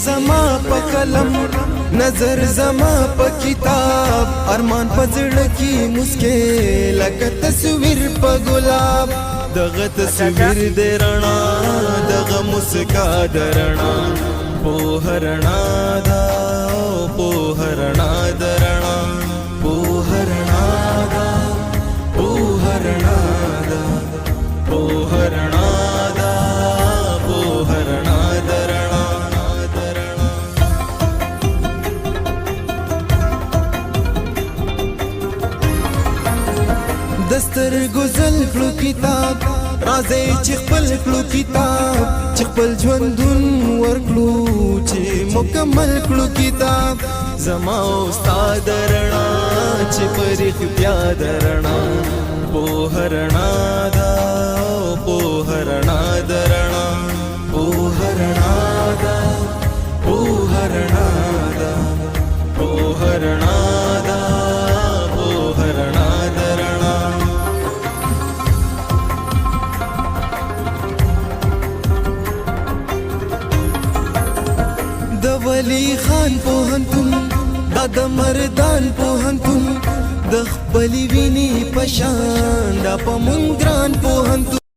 زما په قلم نظر زما په کتاب ارمان په زړه کې مسکې لکه تصویر په ګلاب دغه تصویر د رڼا دغه مسکا د رڼا په رڼا دا په رڼا د رڼا په رڼا دا په رڼا دا په رڼا دا په رڼا د رڼا دستر گزل کلو کتاب راځي چې خپل کلو کتاب چې خپل ژوندون ورکلو چې مکمل کلو کتاب زما استاد رڼا چې پر اختیا رڼا په رڼا دا په رڼا د رڼا په رڼا دا په رڼا دا په رڼا دا په رڼا د رڼا د ولی خان پوهنتون دا د مردان پوهنتون د خپلې وینې په شان دا په مونږ ګران پوهنتون